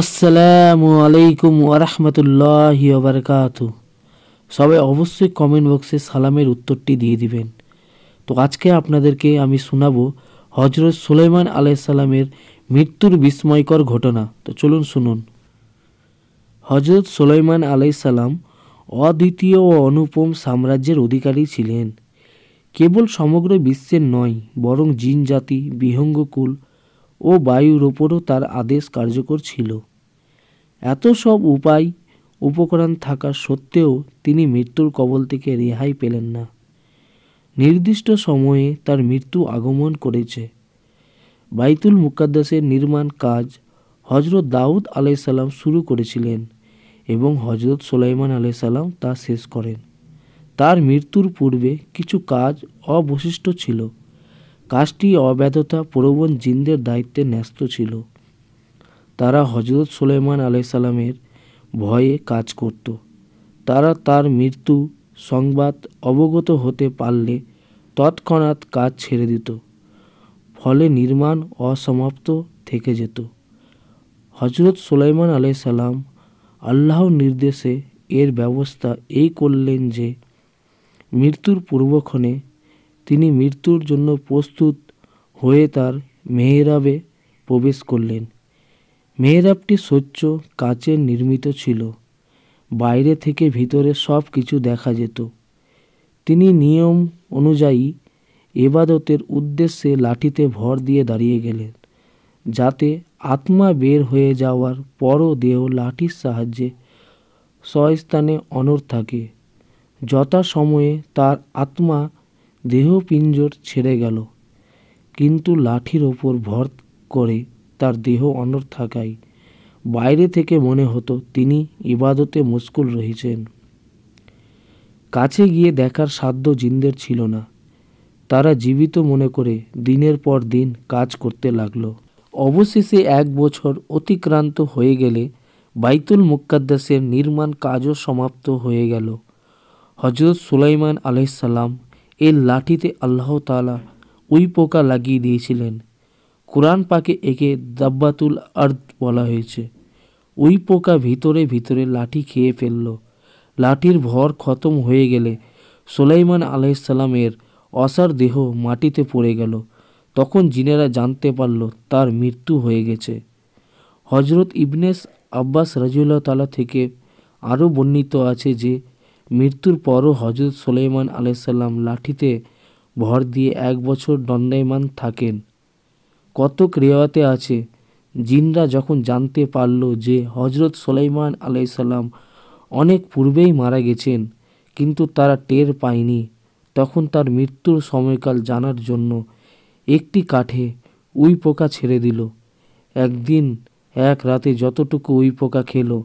আসসালামু আলাইকুম ওরহমতুল্লাহি ওবরকাতু। সবাই অবশ্যই কমেন্ট বক্সে সালামের উত্তরটি দিয়ে দিবেন। তো আজকে আপনাদেরকে আমি শোনাবো হজরত সুলাইমান আলাইসাল্লামের মৃত্যুর বিস্ময়কর ঘটনা। তো চলুন শুনুন। হজরত সুলাইমান আলাইসাল্লাম অদ্বিতীয় ও অনুপম সাম্রাজ্যের অধিকারী ছিলেন। কেবল সমগ্র বিশ্বের নয়, বরং জিন জাতি, বিহঙ্গকুল ও বায়ুর ওপরও তার আদেশ কার্যকর ছিল। এত সব উপকরণ থাকা সত্ত্বেও তিনি মৃত্যুর কবল থেকে রেহাই পেলেন না। নির্দিষ্ট সময়ে তার মৃত্যু আগমন করেছে। বাইতুল মুকাদ্দাসের নির্মাণ কাজ হজরত দাউদ আলাইসাল্লাম শুরু করেছিলেন এবং হজরত সুলাইমান আলাইসাল্লাম তা শেষ করেন। তার মৃত্যুর পূর্বে কিছু কাজ অবশিষ্ট ছিল। কাজটি অব্যর্থতা প্রবণ জিনদের দায়িত্বে ন্যস্ত ছিল। তারা হজরত সুলাইমান আলাইসাল্লামের ভয়ে কাজ করত। তারা তার মৃত্যু সংবাদ অবগত হতে পারলে তৎক্ষণাৎ কাজ ছেড়ে দিত। ফলে নির্মাণ অসমাপ্ত থেকে যেত। হজরত সুলাইমান আলাইসাল্লাম আল্লাহর নির্দেশে এর ব্যবস্থা এই করলেন যে মৃত্যুর পূর্বক্ষণে তিনি মৃত্যুর জন্য প্রস্তুত হয়ে তার মেহরাবে প্রবেশ করলেন। মেহরাবটি স্বচ্ছ কাচের নির্মিত ছিল। বাইরে থেকে ভিতরে সব কিছু দেখা যেত। তিনি নিয়ম অনুযায়ী ইবাদতের উদ্দেশ্যে লাঠিতে ভর দিয়ে দাঁড়িয়ে গেলেন, যাতে আত্মা বের হয়ে যাওয়ার পরও দেহ লাঠির সাহায্যে স্বস্থানে অনড় থাকে। যথাসময়ে তার আত্মা দেহপিঞ্জর ছেড়ে গেল, কিন্তু লাঠির ওপর ভর করে তার দেহ অনড় থাকায় বাইরে থেকে মনে হতো তিনি ইবাদতে মশগুল রয়েছেন। কাছে গিয়ে দেখার সাধ্য জিনদের ছিল না। তারা জীবিত মনে করে দিনের পর দিন কাজ করতে লাগলো। অবশেষে 1 বছর অতিক্রান্ত হয়ে গেলে বাইতুল মুকাদ্দাসের নির্মাণ কাজও সমাপ্ত হয়ে গেল। হজরত সুলাইমান আলাইসাল্লাম এর লাঠিতে আল্লাহ তাআলা উই পোকা লাগিয়ে দিয়েছিলেন। কুরআন পাকে একে দাব্বাতুল আরদ বলা হয়েছে। উই পোকা ভিতরে ভিতরে লাঠি খেয়ে ফেলল। লাঠির ভর খতম হয়ে গেলে সুলাইমান আলাইসাল্লামের অসার দেহ মাটিতে পড়ে গেল। তখন জিনেরা জানতে পারল তার মৃত্যু হয়ে গেছে। হজরত ইবনে আব্বাস রাদিয়াল্লাহু তাআলা থেকে আরও বর্ণিত আছে যে মৃত্যুর পরও হজরত সুলাইমান আলাইসাল্লাম লাঠিতে ভর দিয়ে 1 বছর দণ্ডায়মান থাকেন। কতক রিওয়ায়েতে আছে, জিনরা যখন জানতে পারল যে হজরত সুলাইমান আলাইসাল্লাম অনেক পূর্বেই মারা গেছেন, কিন্তু তারা টের পায়নি, তখন তার মৃত্যুর সময়কাল জানার জন্য একটি কাঠে উই পোকা ছেড়ে দিল। একদিন এক রাতে যতটুকু উই পোকা খেলো,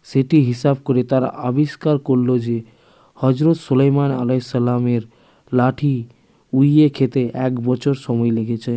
সেটি হিসাব করে তারা আবিষ্কার করল যে হজরত সুলাইমান আলাইসাল্লামের লাঠি উইয়ে খেতে 1 বছর সময় লেগেছে।